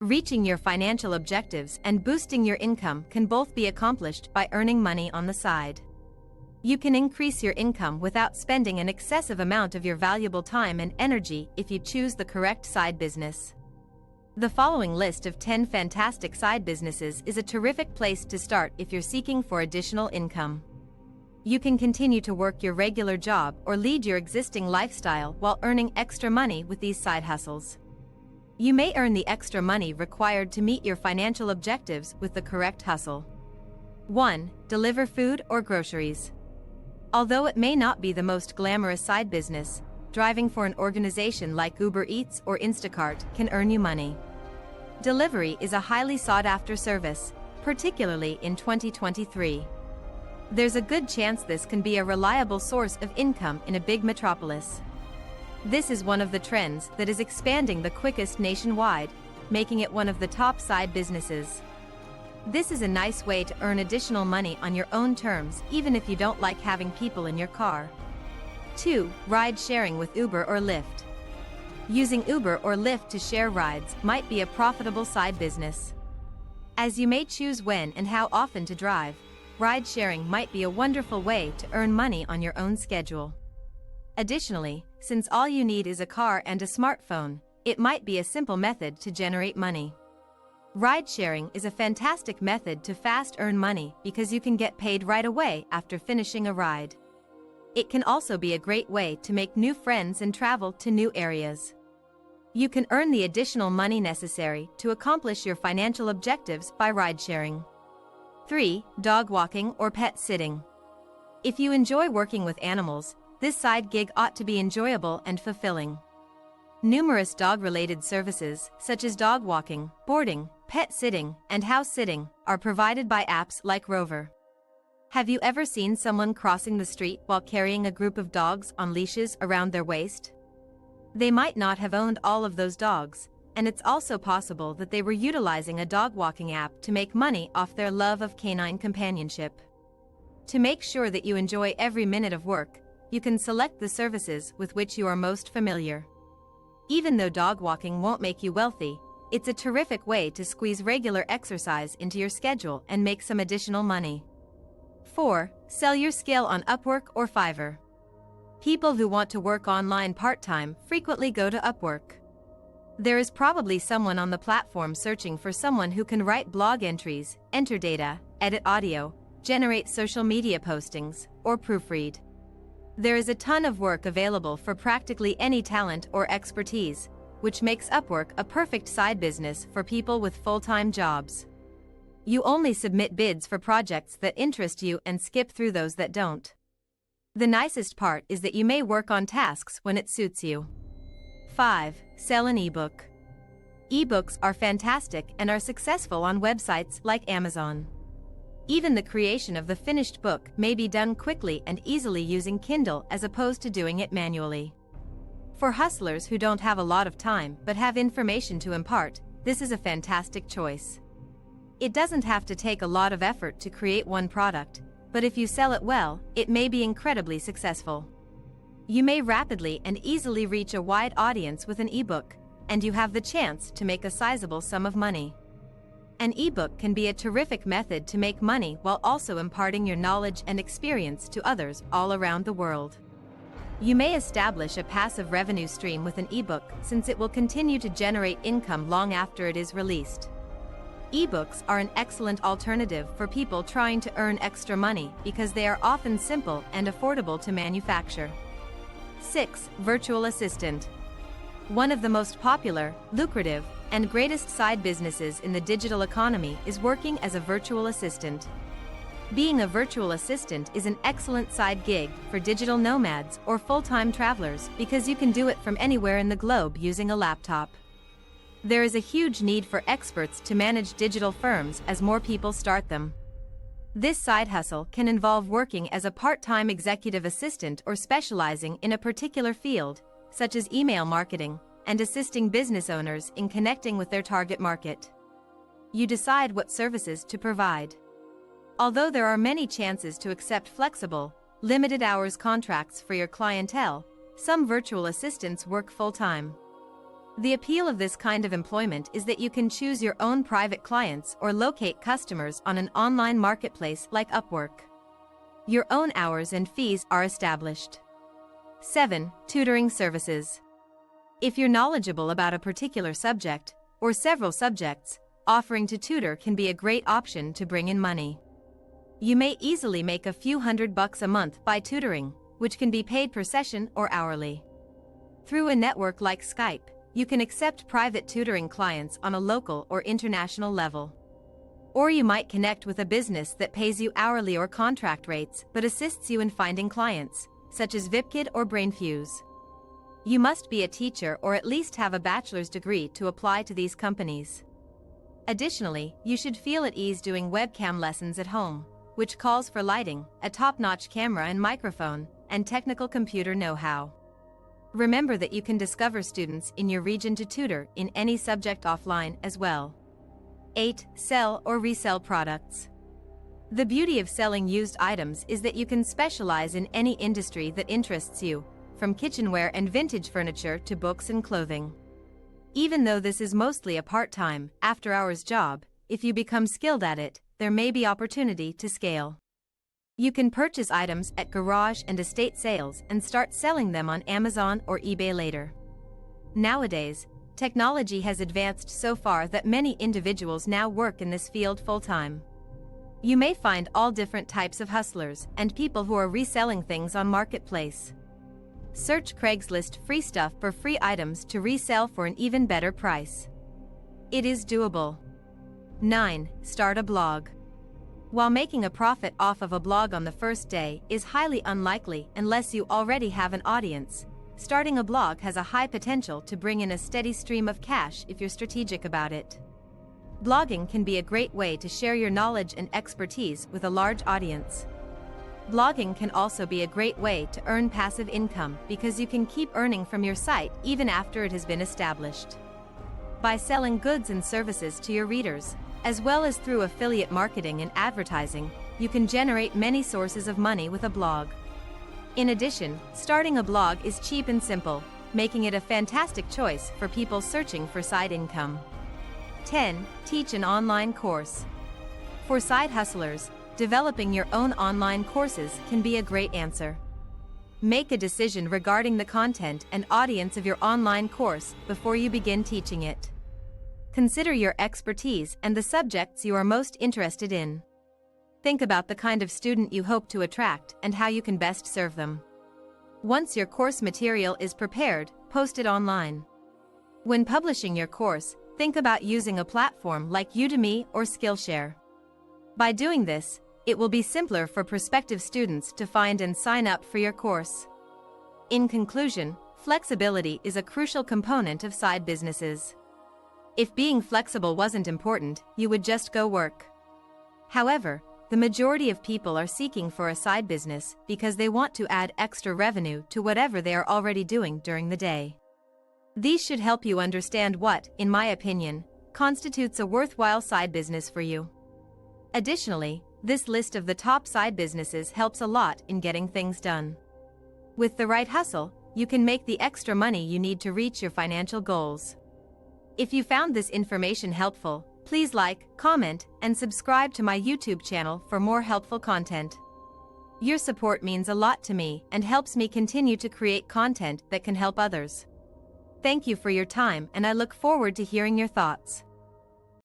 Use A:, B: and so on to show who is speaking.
A: Reaching your financial objectives and boosting your income can both be accomplished by earning money on the side. You can increase your income without spending an excessive amount of your valuable time and energy if you choose the correct side business. The following list of 10 fantastic side businesses is a terrific place to start if you're seeking for additional income. You can continue to work your regular job or lead your existing lifestyle while earning extra money with these side hustles. You may earn the extra money required to meet your financial objectives with the correct hustle. 1. Deliver food or groceries. Although it may not be the most glamorous side business, driving for an organization like Uber Eats or Instacart can earn you money. Delivery is a highly sought-after service, particularly in 2023. There's a good chance this can be a reliable source of income in a big metropolis. This is one of the trends that is expanding the quickest nationwide, making it one of the top side businesses. This is a nice way to earn additional money on your own terms even if you don't like having people in your car. 2. Ride sharing with Uber or Lyft. Using Uber or Lyft to share rides might be a profitable side business. As you may choose when and how often to drive, ride sharing might be a wonderful way to earn money on your own schedule. Additionally, since all you need is a car and a smartphone, it might be a simple method to generate money. Ride sharing is a fantastic method to fast earn money because you can get paid right away after finishing a ride. It can also be a great way to make new friends and travel to new areas. You can earn the additional money necessary to accomplish your financial objectives by ride sharing. 3. Dog walking or pet sitting. If you enjoy working with animals, this side gig ought to be enjoyable and fulfilling. Numerous dog-related services, such as dog walking, boarding, pet sitting, and house sitting, are provided by apps like Rover. Have you ever seen someone crossing the street while carrying a group of dogs on leashes around their waist? They might not have owned all of those dogs, and it's also possible that they were utilizing a dog walking app to make money off their love of canine companionship. To make sure that you enjoy every minute of work, you can select the services with which you are most familiar. Even though dog walking won't make you wealthy, it's a terrific way to squeeze regular exercise into your schedule and make some additional money. 4. Sell your skill on Upwork or Fiverr. People who want to work online part-time frequently go to Upwork. There is probably someone on the platform searching for someone who can write blog entries, enter data, edit audio, generate social media postings, or proofread. There is a ton of work available for practically any talent or expertise, which makes Upwork a perfect side business for people with full-time jobs. You only submit bids for projects that interest you and skip through those that don't. The nicest part is that you may work on tasks when it suits you. 5. Sell an ebook. Ebooks are fantastic and are successful on websites like Amazon. Even the creation of the finished book may be done quickly and easily using Kindle as opposed to doing it manually. For hustlers who don't have a lot of time but have information to impart, this is a fantastic choice. It doesn't have to take a lot of effort to create one product, but if you sell it well, it may be incredibly successful. You may rapidly and easily reach a wide audience with an ebook, and you have the chance to make a sizable sum of money. An ebook can be a terrific method to make money while also imparting your knowledge and experience to others all around the world. You may establish a passive revenue stream with an ebook since it will continue to generate income long after it is released. Ebooks are an excellent alternative for people trying to earn extra money because they are often simple and affordable to manufacture. 6. Virtual assistant. One of the most popular, lucrative, and greatest side businesses in the digital economy is working as a virtual assistant. Being a virtual assistant is an excellent side gig for digital nomads or full-time travelers because you can do it from anywhere in the globe using a laptop. There is a huge need for experts to manage digital firms as more people start them. This side hustle can involve working as a part-time executive assistant or specializing in a particular field, such as email marketing, and assisting business owners in connecting with their target market. You decide what services to provide. Although there are many chances to accept flexible, limited hours contracts for your clientele, some virtual assistants work full-time. The appeal of this kind of employment is that you can choose your own private clients or locate customers on an online marketplace like Upwork. Your own hours and fees are established. 7. Tutoring services. If you're knowledgeable about a particular subject, or several subjects, offering to tutor can be a great option to bring in money. You may easily make a few $100 a month by tutoring, which can be paid per session or hourly. Through a network like Skype, you can accept private tutoring clients on a local or international level. Or you might connect with a business that pays you hourly or contract rates but assists you in finding clients, such as VipKid or BrainFuse. You must be a teacher or at least have a bachelor's degree to apply to these companies. Additionally, you should feel at ease doing webcam lessons at home, which calls for lighting, a top-notch camera and microphone, and technical computer know-how. Remember that you can discover students in your region to tutor in any subject offline as well. 8. Sell or resell products. The beauty of selling used items is that you can specialize in any industry that interests you, from kitchenware and vintage furniture to books and clothing. Even though this is mostly a part-time, after-hours job, if you become skilled at it, there may be opportunity to scale. You can purchase items at garage and estate sales and start selling them on Amazon or eBay later. Nowadays, technology has advanced so far that many individuals now work in this field full-time. You may find all different types of hustlers and people who are reselling things on Marketplace. Search Craigslist free stuff for free items to resell for an even better price. It is doable. 9. Start a blog. While making a profit off of a blog on the first day is highly unlikely unless you already have an audience, starting a blog has a high potential to bring in a steady stream of cash if you're strategic about it. Blogging can be a great way to share your knowledge and expertise with a large audience. Blogging can also be a great way to earn passive income because you can keep earning from your site even after it has been established. By selling goods and services to your readers, as well as through affiliate marketing and advertising, you can generate many sources of money with a blog. In addition, starting a blog is cheap and simple, making it a fantastic choice for people searching for side income. 10. Teach an online course. For side hustlers, developing your own online courses can be a great answer. Make a decision regarding the content and audience of your online course before you begin teaching it. Consider your expertise and the subjects you are most interested in. Think about the kind of student you hope to attract and how you can best serve them. Once your course material is prepared, post it online. When publishing your course, think about using a platform like Udemy or Skillshare. By doing this, it will be simpler for prospective students to find and sign up for your course. In conclusion, flexibility is a crucial component of side businesses. If being flexible wasn't important, you would just go work. However, the majority of people are seeking for a side business because they want to add extra revenue to whatever they are already doing during the day. These should help you understand what, in my opinion, constitutes a worthwhile side business for you. Additionally, this list of the top side businesses helps a lot in getting things done. With the right hustle, you can make the extra money you need to reach your financial goals. If you found this information helpful, please like, comment, and subscribe to my YouTube channel for more helpful content. Your support means a lot to me and helps me continue to create content that can help others. Thank you for your time, and I look forward to hearing your thoughts.